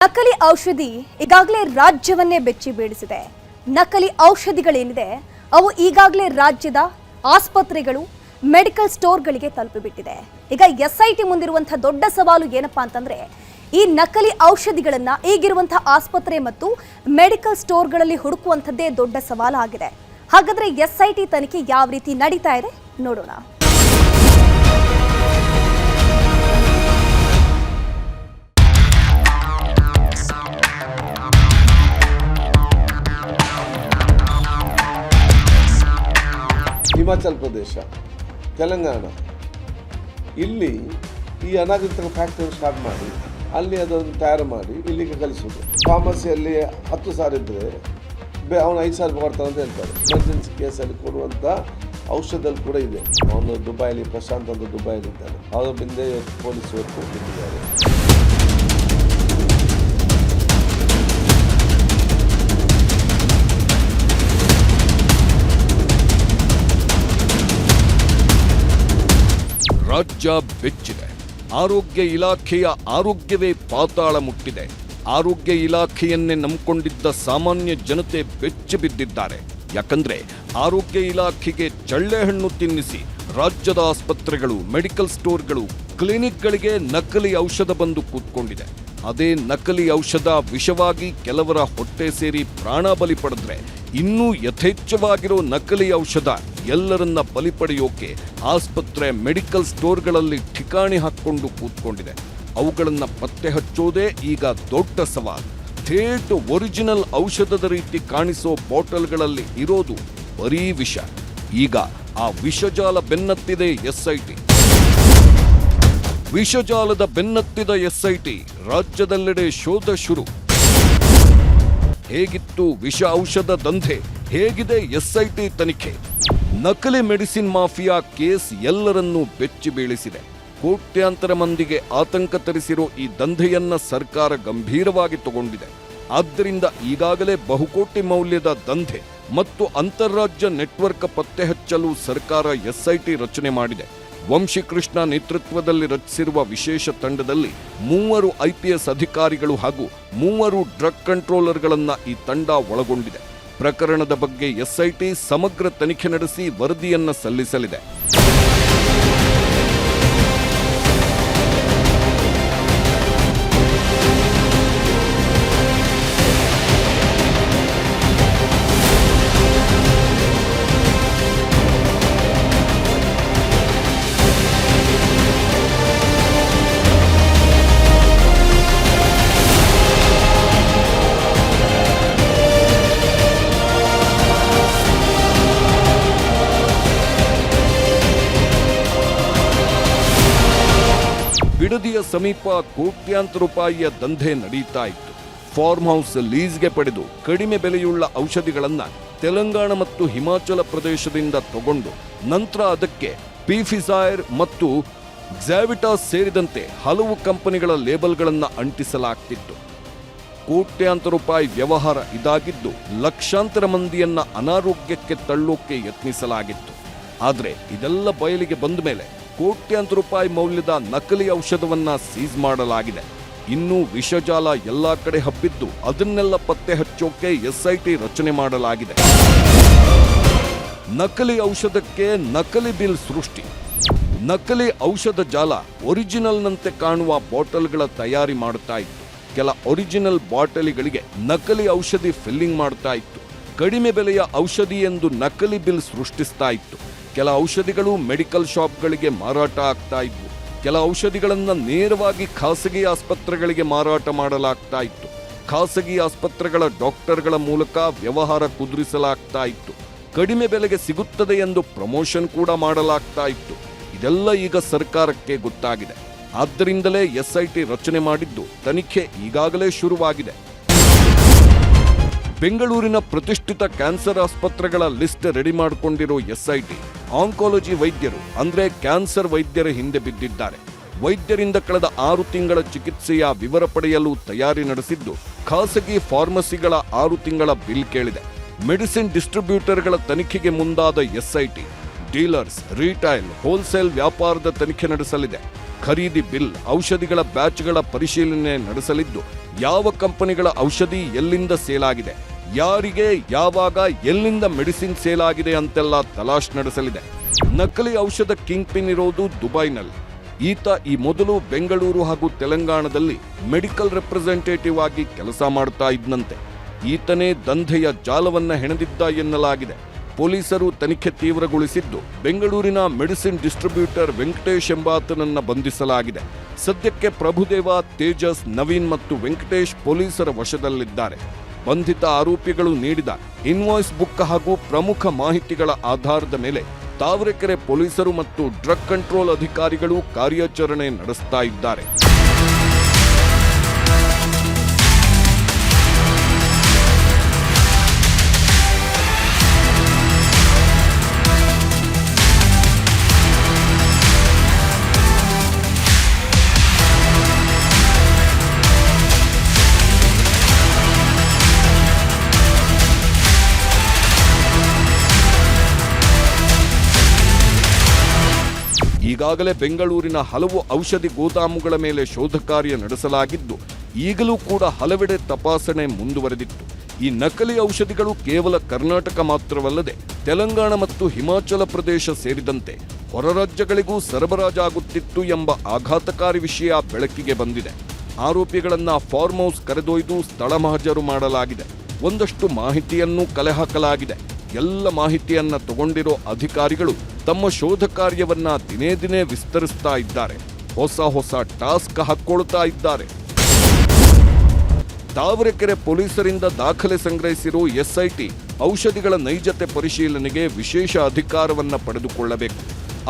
ನಕಲಿ ಔಷಧಿ ಈಗಾಗಲೇ ರಾಜ್ಯವನ್ನೇ ಬೆಚ್ಚಿ ಬೀಳಿಸಿದೆ. ನಕಲಿ ಔಷಧಿಗಳೇನಿದೆ ಅವು ಈಗಾಗಲೇ ರಾಜ್ಯದ ಆಸ್ಪತ್ರೆಗಳು, ಮೆಡಿಕಲ್ ಸ್ಟೋರ್ಗಳಿಗೆ ತಲುಪಿಬಿಟ್ಟಿದೆ. ಈಗ ಎಸ್ಐಟಿ ಮುಂದಿರುವಂತಹ ದೊಡ್ಡ ಸವಾಲು ಏನಪ್ಪಾ ಅಂತಂದ್ರೆ ಈ ನಕಲಿ ಔಷಧಿಗಳನ್ನ ಈಗಿರುವಂತಹ ಆಸ್ಪತ್ರೆ ಮತ್ತು ಮೆಡಿಕಲ್ ಸ್ಟೋರ್ಗಳಲ್ಲಿ ಹುಡುಕುವಂಥದ್ದೇ ದೊಡ್ಡ ಸವಾಲಾಗಿದೆ. ಹಾಗಾದ್ರೆ ಎಸ್ಐಟಿ ತನಿಖೆ ಯಾವ ರೀತಿ ನಡೀತಾ ಇದೆ ನೋಡೋಣ. ಹಿಮಾಚಲ ಪ್ರದೇಶ, ತೆಲಂಗಾಣ, ಇಲ್ಲಿ ಈ ಅನಧಿಕೃತ ಫ್ಯಾಕ್ಟರಿ ಸ್ಟಾರ್ಟ್ ಮಾಡಿ ಅಲ್ಲಿ ಅದನ್ನು ತಯಾರು ಮಾಡಿ ಇಲ್ಲಿಗೆ ಕಲಿಸೋದು. ಫಾರ್ಮಸಿಯಲ್ಲಿ 10,000 ಇದ್ದರೆ ಅವನು 5,000 ಕೊಡ್ತಾನೆ ಅಂತ ಹೇಳ್ತಾರೆ. ಎಮರ್ಜೆನ್ಸಿ ಕೇಸಲ್ಲಿ ಕೊಡುವಂಥ ಔಷಧದಲ್ಲಿ ಕೂಡ ಇದೆ. ಅವನು ದುಬೈಲಿ, ಪ್ರಶಾಂತ್ ಅಂತ ದುಬೈಲಿ ಇದ್ದಾನೆ. ಅವರ ಹಿಂದೆ ಪೊಲೀಸರು ಕೊಟ್ಟಿದ್ದಾರೆ. ರಾಜ್ಯ ಬೆಚ್ಚಿದೆ. ಆರೋಗ್ಯ ಇಲಾಖೆಯ ಆರೋಗ್ಯವೇ ಪಾತಾಳ ಮುಟ್ಟಿದೆ. ಆರೋಗ್ಯ ಇಲಾಖೆಯನ್ನೇ ನಂಬಿಕೊಂಡಿದ್ದ ಸಾಮಾನ್ಯ ಜನತೆ ಬೆಚ್ಚಿ ಬಿದ್ದಿದ್ದಾರೆ. ಯಾಕಂದ್ರೆ ಆರೋಗ್ಯ ಇಲಾಖೆಗೆ ಚಳ್ಳೆಹಣ್ಣು ತಿನ್ನಿಸಿ ರಾಜ್ಯದ ಆಸ್ಪತ್ರೆಗಳು, ಮೆಡಿಕಲ್ ಸ್ಟೋರ್ಗಳು, ಕ್ಲಿನಿಕ್ಗಳಿಗೆ ನಕಲಿ ಔಷಧ ಬಂದು ಕೂತ್ಕೊಂಡಿದೆ. ಅದೇ ನಕಲಿ ಔಷಧ ವಿಷವಾಗಿ ಕೆಲವರ ಹೊಟ್ಟೆ ಸೇರಿ ಪ್ರಾಣ ಬಲಿ ಪಡೆದ್ರೆ ಇನ್ನೂ ಯಥೇಚ್ಛವಾಗಿರೋ ನಕಲಿ ಔಷಧ ಎಲ್ಲರನ್ನ ಬಲಿ ಪಡೆಯೋಕೆ ಆಸ್ಪತ್ರೆ, ಮೆಡಿಕಲ್ ಸ್ಟೋರ್ಗಳಲ್ಲಿ ಠಿಕಾಣಿ ಹಾಕ್ಕೊಂಡು ಕೂತ್ಕೊಂಡಿದೆ. ಅವುಗಳನ್ನ ಪತ್ತೆ ಹಚ್ಚೋದೇ ಈಗ ದೊಡ್ಡ ಸವಾಲು. ಥೇಟ್ ಒರಿಜಿನಲ್ ಔಷಧದ ರೀತಿ ಕಾಣಿಸೋ ಬಾಟಲ್ಗಳಲ್ಲಿ ಇರೋದು ಬರೀ ವಿಷ. ಈಗ ಆ ವಿಷಜಾಲ ಬೆನ್ನತ್ತಿದೆ ಎಸ್ಐಟಿ. ವಿಷಜಾಲದ ಬೆನ್ನತ್ತಿದ ಎಸ್ಐಟಿ ರಾಜ್ಯದೆಲ್ಲೆಡೆ ಶೋಧ ಶುರು. ಹೇಗಿತ್ತು ವಿಷ ಔಷಧ ದಂಧೆ? ಹೇಗಿದೆ ಎಸ್ಐಟಿ ತನಿಖೆ? ನಕಲಿ ಮೆಡಿಸಿನ್ ಮಾಫಿಯಾ ಕೇಸ್ ಎಲ್ಲರನ್ನೂ ಬೆಚ್ಚಿ ಬೀಳಿಸಿದೆ. ಕೋಟ್ಯಾಂತರ ಮಂದಿಗೆ ಆತಂಕ ತರಿಸಿರೋ ಈ ದಂಧೆಯನ್ನ ಸರ್ಕಾರ ಗಂಭೀರವಾಗಿ ತಗೊಂಡಿದೆ. ಆದ್ದರಿಂದ ಈಗಾಗಲೇ ಬಹುಕೋಟಿ ಮೌಲ್ಯದ ದಂಧೆ ಮತ್ತು ಅಂತಾರಾಜ್ಯ ನೆಟ್ವರ್ಕ್ ಪತ್ತೆ ಹಚ್ಚಲು ಸರ್ಕಾರ ಎಸ್ಐಟಿ ರಚನೆ ಮಾಡಿದೆ. ವಂಶಿಕೃಷ್ಣ ನೇತೃತ್ವದಲ್ಲಿ ರಚಿಸಿರುವ ವಿಶೇಷ ತಂಡದಲ್ಲಿ 3 IPS ಅಧಿಕಾರಿಗಳು ಹಾಗೂ 3 ಡ್ರಗ್ ಕಂಟ್ರೋಲರ್ಗಳನ್ನ ಈ ತಂಡ ಒಳಗೊಂಡಿದೆ. ಪ್ರಕರಣದ ಬಗ್ಗೆ ಎಸ್ಐಟಿ ಸಮಗ್ರ ತನಿಖೆ ನಡೆಸಿ ವರದಿಯನ್ನ ಸಲ್ಲಿಸಲಿದೆ. ಬಿಡದಿಯ ಸಮೀಪ ಕೋಟ್ಯಾಂತರ ರೂಪಾಯಿಯ ದಂಧೆ ನಡೀತಾ ಇತ್ತು. ಫಾರ್ಮ್ ಹೌಸ್ ಲೀಸ್ಗೆ ಪಡೆದು ಕಡಿಮೆ ಬೆಲೆಯುಳ್ಳ ಔಷಧಿಗಳನ್ನ ತೆಲಂಗಾಣ ಮತ್ತು ಹಿಮಾಚಲ ಪ್ರದೇಶದಿಂದ ತಗೊಂಡು ನಂತರ ಅದಕ್ಕೆ ಪಿಫಿಸೈರ್ ಮತ್ತು ಗ್ಸಾವಿಟಾಸ್ ಸೇರಿದಂತೆ ಹಲವು ಕಂಪನಿಗಳ ಲೇಬಲ್ಗಳನ್ನ ಅಂಟಿಸಲಾಗ್ತಿತ್ತು. ಕೋಟ್ಯಾಂತರ ರೂಪಾಯಿ ವ್ಯವಹಾರ ಇದಾಗಿದ್ದು ಲಕ್ಷಾಂತರ ಮಂದಿಯನ್ನ ಅನಾರೋಗ್ಯಕ್ಕೆ ತಳ್ಳೋಕೆ ಯತ್ನಿಸಲಾಗಿತ್ತು. ಆದರೆ ಇದೆಲ್ಲ ಬಯಲಿಗೆ ಬಂದ ಮೇಲೆ ಕೋಟ್ಯಾಂತರ ರೂಪಾಯಿ ಮೌಲ್ಯದ ನಕಲಿ ಔಷಧವನ್ನ ಸೀಸ್ ಮಾಡಲಾಗಿದೆ. ಇನ್ನೂ ವಿಷಜಾಲ ಎಲ್ಲಾ ಕಡೆ ಹಬ್ಬಿದ್ದು ಅದನ್ನೆಲ್ಲ ಪತ್ತೆ ಹಚ್ಚೋಕೆ ಎಸ್ಐಟಿ ರಚನೆ ಮಾಡಲಾಗಿದೆ. ನಕಲಿ ಔಷಧಕ್ಕೆ ನಕಲಿ ಬಿಲ್ ಸೃಷ್ಟಿ. ನಕಲಿ ಔಷಧ ಜಾಲ ಒರಿಜಿನಲ್ನಂತೆ ಕಾಣುವ ಬಾಟಲ್ಗಳ ತಯಾರಿ ಮಾಡ್ತಾ ಇತ್ತು. ಕೆಲ ಒರಿಜಿನಲ್ ಬಾಟಲಿಗಳಿಗೆ ನಕಲಿ ಔಷಧಿ ಫಿಲ್ಲಿಂಗ್ ಮಾಡ್ತಾ ಇತ್ತು. ಕಡಿಮೆ ಬೆಲೆಯ ಔಷಧಿ ಎಂದು ನಕಲಿ ಬಿಲ್ ಸೃಷ್ಟಿಸ್ತಾ ಇತ್ತು. ಕೆಲ ಔಷಧಿಗಳು ಮೆಡಿಕಲ್ ಶಾಪ್ಗಳಿಗೆ ಮಾರಾಟ ಆಗ್ತಾ ಇದ್ವು. ಕೆಲ ಔಷಧಿಗಳನ್ನು ನೇರವಾಗಿ ಖಾಸಗಿ ಆಸ್ಪತ್ರೆಗಳಿಗೆ ಮಾರಾಟ ಮಾಡಲಾಗ್ತಾ ಇತ್ತು. ಖಾಸಗಿ ಆಸ್ಪತ್ರೆಗಳ ಡಾಕ್ಟರ್ಗಳ ಮೂಲಕ ವ್ಯವಹಾರ ಕುದುರಿಸಲಾಗ್ತಾ ಇತ್ತು. ಕಡಿಮೆ ಬೆಲೆಗೆ ಸಿಗುತ್ತದೆ ಎಂದು ಪ್ರಮೋಷನ್ ಕೂಡ ಮಾಡಲಾಗ್ತಾ ಇತ್ತು. ಇದೆಲ್ಲ ಈಗ ಸರ್ಕಾರಕ್ಕೆ ಗೊತ್ತಾಗಿದೆ. ಆದ್ದರಿಂದಲೇ ಎಸ್ಐಟಿ ರಚನೆ ಮಾಡಿದ್ದು ತನಿಖೆ ಈಗಾಗಲೇ ಶುರುವಾಗಿದೆ. ಬೆಂಗಳೂರಿನ ಪ್ರತಿಷ್ಠಿತ ಕ್ಯಾನ್ಸರ್ ಆಸ್ಪತ್ರೆಗಳ ಲಿಸ್ಟ್ ರೆಡಿ ಮಾಡಿಕೊಂಡಿರೋ ಎಸ್ಐಟಿ ಆಂಕಾಲಜಿ ವೈದ್ಯರು ಅಂದ್ರೆ ಕ್ಯಾನ್ಸರ್ ವೈದ್ಯರ ಹಿಂದೆ ಬಿದ್ದಿದ್ದಾರೆ. ವೈದ್ಯರಿಂದ ಕಳೆದ 6 ತಿಂಗಳ ಚಿಕಿತ್ಸೆಯ ವಿವರ ಪಡೆಯಲು ತಯಾರಿ ನಡೆಸಿದ್ದು ಖಾಸಗಿ ಫಾರ್ಮಸಿಗಳ 6 ತಿಂಗಳ ಬಿಲ್ ಕೇಳಿದೆ. ಮೆಡಿಸಿನ್ ಡಿಸ್ಟ್ರಿಬ್ಯೂಟರ್ಗಳ ತನಿಖೆಗೆ ಮುಂದಾದ ಎಸ್ಐಟಿ ಡೀಲರ್ಸ್, ರಿಟೈಲ್, ಹೋಲ್ಸೇಲ್ ವ್ಯಾಪಾರದ ತನಿಖೆ ನಡೆಸಲಿದೆ. ಖರೀದಿ ಬಿಲ್, ಔಷಧಿಗಳ ಬ್ಯಾಚ್ಗಳ ಪರಿಶೀಲನೆ ನಡೆಸಲಿದ್ದು, ಯಾವ ಕಂಪನಿಗಳ ಔಷಧಿ ಎಲ್ಲಿಂದ ಸೇಲ್ ಆಗಿದೆ, ಯಾರಿಗೆ ಯಾವಾಗ ಎಲ್ಲಿಂದ ಮೆಡಿಸಿನ್ ಸೇಲ್ ಆಗಿದೆ ಅಂತೆಲ್ಲ ತಲಾಶ್ ನಡೆಸಲಿದೆ. ನಕಲಿ ಔಷಧ ಕಿಂಗ್ ಪಿನ್ ಇರೋದು ದುಬೈನಲ್ಲಿ. ಈತ ಈ ಮೊದಲು ಬೆಂಗಳೂರು ಹಾಗೂ ತೆಲಂಗಾಣದಲ್ಲಿ ಮೆಡಿಕಲ್ ರೆಪ್ರೆಸೆಂಟೇಟಿವ್ ಆಗಿ ಕೆಲಸ ಮಾಡ್ತಾ ಇದ್ದಂತೆ. ಈತನೇ ದಂಧೆಯ ಜಾಲವನ್ನ ಹೆಣೆದಿದ್ದ ಎನ್ನಲಾಗಿದೆ. ಪೊಲೀಸರು ತನಿಖೆ ತೀವ್ರಗೊಳಿಸಿದ್ದು, ಬೆಂಗಳೂರಿನ ಮೆಡಿಸಿನ್ ಡಿಸ್ಟ್ರಿಬ್ಯೂಟರ್ ವೆಂಕಟೇಶ್ ಎಂಬಾತನನ್ನ ಬಂಧಿಸಲಾಗಿದೆ. ಸದ್ಯಕ್ಕೆ ಪ್ರಭುದೇವ, ತೇಜಸ್, ನವೀನ್ ಮತ್ತು ವೆಂಕಟೇಶ್ ಪೊಲೀಸರ ವಶದಲ್ಲಿದ್ದಾರೆ. ಬಂಧಿತ ಆರೋಪಿಗಳು ನೀಡಿದ ಇನ್ವಾಯ್ಸ್ ಬುಕ್ ಹಾಗೂ ಪ್ರಮುಖ ಮಾಹಿತಿಗಳ ಆಧಾರದ ಮೇಲೆ ತಾವರೆಕೆರೆ ಪೊಲೀಸರು ಮತ್ತು ಡ್ರಗ್ ಕಂಟ್ರೋಲ್ ಅಧಿಕಾರಿಗಳು ಕಾರ್ಯಾಚರಣೆ ನಡೆಸ್ತಾ ಇದ್ದಾರೆ. ಈಗಾಗಲೇ ಬೆಂಗಳೂರಿನ ಹಲವು ಔಷಧಿ ಗೋದಾಮುಗಳ ಮೇಲೆ ಶೋಧ ಕಾರ್ಯ ನಡೆಸಲಾಗಿದ್ದು, ಈಗಲೂ ಕೂಡ ಹಲವೆಡೆ ತಪಾಸಣೆ ಮುಂದುವರೆದಿತ್ತು. ಈ ನಕಲಿ ಔಷಧಿಗಳು ಕೇವಲ ಕರ್ನಾಟಕ ಮಾತ್ರವಲ್ಲದೆ ತೆಲಂಗಾಣ ಮತ್ತು ಹಿಮಾಚಲ ಪ್ರದೇಶ ಸೇರಿದಂತೆ ಹೊರ ರಾಜ್ಯಗಳಿಗೂ ಸರಬರಾಜಾಗುತ್ತಿತ್ತು ಎಂಬ ಆಘಾತಕಾರಿ ವಿಷಯ ಬೆಳಕಿಗೆ ಬಂದಿದೆ. ಆರೋಪಿಗಳನ್ನ ಫಾರ್ಮ್ ಹೌಸ್ ಕರೆದೊಯ್ದು ಸ್ಥಳ ಮಹಜರು ಮಾಡಲಾಗಿದೆ. ಒಂದಷ್ಟು ಮಾಹಿತಿಯನ್ನು ಕಲೆ ಹಾಕಲಾಗಿದೆ. ಎಲ್ಲ ಮಾಹಿತಿಯನ್ನ ತಗೊಂಡಿರೋ ಅಧಿಕಾರಿಗಳು ತಮ್ಮ ಶೋಧ ಕಾರ್ಯವನ್ನ ದಿನೇ ದಿನೇ ವಿಸ್ತರಿಸ್ತಾ ಇದ್ದಾರೆ. ಹೊಸ ಟಾಸ್ಕ್ ಹಾಕೊಳ್ತಾ ಇದ್ದಾರೆ. ತಾವರೆಕೆರೆ ಪೊಲೀಸರಿಂದ ದಾಖಲೆ ಸಂಗ್ರಹಿಸಿರೋ ಎಸ್ಐಟಿ ಔಷಧಿಗಳ ನೈಜತೆ ಪರಿಶೀಲನೆಗೆ ವಿಶೇಷ ಅಧಿಕಾರವನ್ನ ಪಡೆದುಕೊಳ್ಳಬೇಕು.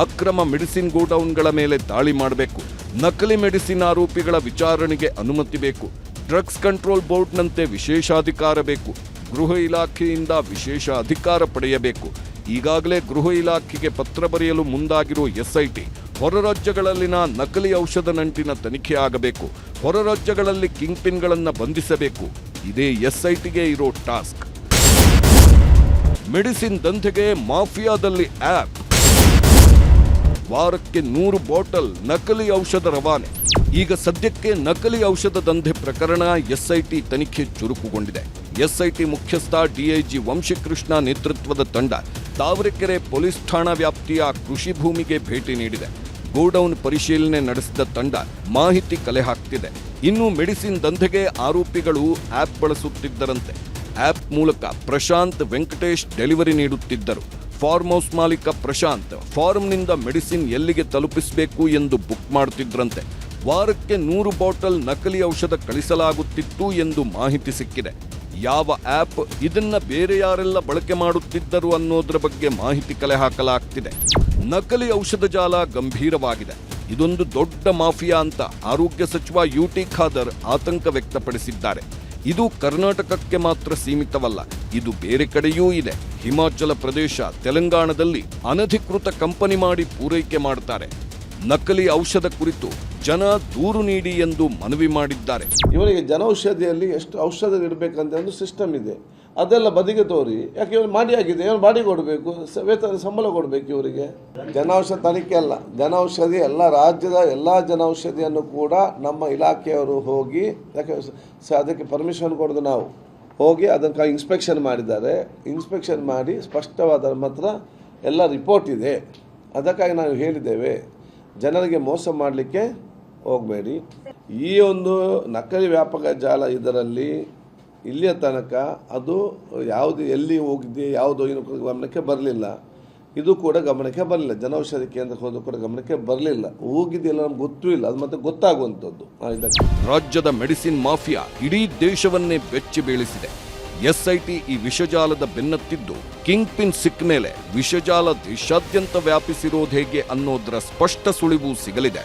ಅಕ್ರಮ ಮೆಡಿಸಿನ್ ಗೋಡೌನ್ಗಳ ಮೇಲೆ ದಾಳಿ ಮಾಡಬೇಕು. ನಕಲಿ ಮೆಡಿಸಿನ್ ಆರೋಪಿಗಳ ವಿಚಾರಣೆಗೆ ಅನುಮತಿ ಬೇಕು. ಡ್ರಗ್ಸ್ ಕಂಟ್ರೋಲ್ ಬೋರ್ಡ್ನಂತೆ ವಿಶೇಷಾಧಿಕಾರ ಬೇಕು. ಗೃಹ ಇಲಾಖೆಯಿಂದ ವಿಶೇಷ ಅಧಿಕಾರ ಪಡೆಯಬೇಕು. ಈಗಾಗಲೇ ಗೃಹ ಇಲಾಖೆಗೆ ಪತ್ರ ಬರೆಯಲು ಮುಂದಾಗಿರೋ ಎಸ್ಐಟಿ ಹೊರ ರಾಜ್ಯಗಳಲ್ಲಿನ ನಕಲಿ ಔಷಧ ನಂಟಿನ ತನಿಖೆ ಆಗಬೇಕು. ಹೊರ ರಾಜ್ಯಗಳಲ್ಲಿ ಕಿಂಗ್ ಪಿನ್ಗಳನ್ನು ಬಂಧಿಸಬೇಕು. ಇದೇ ಎಸ್ಐಟಿಗೆ ಇರೋ ಟಾಸ್ಕ್. ಮೆಡಿಸಿನ್ ದಂಧೆಗೆ ಮಾಫಿಯಾದಲ್ಲಿ ಆಪ್. ವಾರಕ್ಕೆ 100 ಬಾಟಲ್ ನಕಲಿ ಔಷಧ ರವಾನೆ. ಈಗ ಸದ್ಯಕ್ಕೆ ನಕಲಿ ಔಷಧ ದಂಧೆ ಪ್ರಕರಣ ಎಸ್ಐಟಿ ತನಿಖೆ ಚುರುಕುಗೊಂಡಿದೆ. ಎಸ್ಐಟಿ ಮುಖ್ಯಸ್ಥ ಡಿಐಜಿ ವಂಶಿಕೃಷ್ಣ ನೇತೃತ್ವದ ತಂಡ ತಾವರೆಕೆರೆ ಪೊಲೀಸ್ ಠಾಣಾ ವ್ಯಾಪ್ತಿಯ ಕೃಷಿ ಭೂಮಿಗೆ ಭೇಟಿ ನೀಡಿದೆ. ಗೋಡೌನ್ ಪರಿಶೀಲನೆ ನಡೆಸಿದ ತಂಡ ಮಾಹಿತಿ ಕಲೆ ಹಾಕ್ತಿದೆ. ಇನ್ನು ಮೆಡಿಸಿನ್ ದಂಧೆಗೆ ಆರೋಪಿಗಳು ಆಪ್ ಬಳಸುತ್ತಿದ್ದರಂತೆ. ಆಪ್ ಮೂಲಕ ಪ್ರಶಾಂತ್, ವೆಂಕಟೇಶ್ ಡೆಲಿವರಿ ನೀಡುತ್ತಿದ್ದರು. ಫಾರ್ಮ್ ಹೌಸ್ ಮಾಲೀಕ ಪ್ರಶಾಂತ್ ಫಾರ್ಮ್ನಿಂದ ಮೆಡಿಸಿನ್ ಎಲ್ಲಿಗೆ ತಲುಪಿಸಬೇಕು ಎಂದು ಬುಕ್ ಮಾಡುತ್ತಿದ್ರಂತೆ. ವಾರಕ್ಕೆ 100 ಬಾಟಲ್ ನಕಲಿ ಔಷಧ ಕಳಿಸಲಾಗುತ್ತಿತ್ತು ಎಂದು ಮಾಹಿತಿ ಸಿಕ್ಕಿದೆ. ಯಾವ ಆಪ್, ಇದನ್ನ ಬೇರೆ ಯಾರೆಲ್ಲ ಬಳಕೆ ಮಾಡುತ್ತಿದ್ದರು ಅನ್ನೋದ್ರ ಬಗ್ಗೆ ಮಾಹಿತಿ ಕಲೆ ಹಾಕಲಾಗ್ತಿದೆ. ನಕಲಿ ಔಷಧ ಜಾಲ ಗಂಭೀರವಾಗಿದೆ. ಇದೊಂದು ದೊಡ್ಡ ಮಾಫಿಯಾ ಅಂತ ಆರೋಗ್ಯ ಸಚಿವ ಯುಟಿ ಖಾದರ್ ಆತಂಕ ವ್ಯಕ್ತಪಡಿಸಿದ್ದಾರೆ. ಇದು ಕರ್ನಾಟಕಕ್ಕೆ ಮಾತ್ರ ಸೀಮಿತವಲ್ಲ, ಇದು ಬೇರೆ ಕಡೆಯೂ ಇದೆ. ಹಿಮಾಚಲ ಪ್ರದೇಶ, ತೆಲಂಗಾಣದಲ್ಲಿ ಅನಧಿಕೃತ ಕಂಪನಿ ಮಾಡಿ ಪೂರೈಕೆ ಮಾಡ್ತಾರೆ. ನಕಲಿ ಔಷಧ ಕುರಿತು ಜನ ದೂರು ನೀಡಿ ಎಂದು ಮನವಿ ಮಾಡಿದ್ದಾರೆ. ಇವರಿಗೆ ಜನೌಷಧಿಯಲ್ಲಿ ಎಷ್ಟು ಔಷಧ ಇಡಬೇಕಂತ ಒಂದು ಸಿಸ್ಟಮ್ ಇದೆ, ಅದೆಲ್ಲ ಬದಿಗೆ ತೋರಿ. ಯಾಕೆ ಇವರು ಮಾಡಿ ಆಗಿದೆ, ಇವರು ಬಾಡಿ ಕೊಡಬೇಕು, ವೇತನ ಸಂಬಳ ಕೊಡಬೇಕು ಇವರಿಗೆ. ಜನೌಷಧ ತನಿಖೆ ಅಲ್ಲ, ಜನೌಷಧಿ ಎಲ್ಲ ರಾಜ್ಯದ ಎಲ್ಲ ಜನೌಷಧಿಯನ್ನು ಕೂಡ ನಮ್ಮ ಇಲಾಖೆಯವರು ಹೋಗಿ, ಯಾಕೆ ಅದಕ್ಕೆ ಪರ್ಮಿಷನ್ ಕೊಡೋದು ನಾವು ಹೋಗಿ ಅದಕ್ಕೆ ಇನ್ಸ್ಪೆಕ್ಷನ್ ಮಾಡಿದ್ದಾರೆ. ಇನ್ಸ್ಪೆಕ್ಷನ್ ಮಾಡಿ ಸ್ಪಷ್ಟವಾದ ಮಾತ್ರ ಎಲ್ಲ ರಿಪೋರ್ಟ್ ಇದೆ. ಅದಕ್ಕಾಗಿ ನಾವು ಹೇಳಿದ್ದೇವೆ, ಜನರಿಗೆ ಮೋಸ ಮಾಡಲಿಕ್ಕೆ ಹೋಗಬೇಡಿ. ಈ ಒಂದು ನಕಲಿ ವ್ಯಾಪಕ ಜಾಲ ಇದರಲ್ಲಿ ಇಲ್ಲಿಯ ತನಕ ಅದು ಯಾವುದು ಎಲ್ಲಿ ಹೋಗಿದೆ, ಯಾವುದು ಏನು ಗಮನಕ್ಕೆ ಬರಲಿಲ್ಲ. ಇದು ಕೂಡ ಗಮನಕ್ಕೆ ಬರಲಿಲ್ಲ. ಜನೌಷಧಿ ಕೇಂದ್ರಕ್ಕೆ ಹೋದ ಕೂಡ ಗಮನಕ್ಕೆ ಬರಲಿಲ್ಲ. ಹೋಗಿದೆಲ್ಲ ನಮ್ಗೆ ಗೊತ್ತೂ ಇಲ್ಲ, ಅದು ಮತ್ತೆ ಗೊತ್ತಾಗುವಂಥದ್ದು. ರಾಜ್ಯದ ಮೆಡಿಸಿನ್ ಮಾಫಿಯಾ ಇಡೀ ದೇಶವನ್ನೇ ಬೆಚ್ಚಿ ಬೀಳಿಸಿದೆ. ಎಸ್ಐಟಿ ಈ ವಿಷಜಾಲದ ಬೆನ್ನತ್ತಿದ್ದು, ಕಿಂಗ್ ಪಿನ್ ಸಿಕ್ಕ ಮೇಲೆ ವಿಷಜಾಲ ದೇಶಾದ್ಯಂತ ವ್ಯಾಪಿಸಿರೋದು ಹೇಗೆ ಅನ್ನೋದರ ಸ್ಪಷ್ಟ ಸುಳಿವು ಸಿಗಲಿದೆ.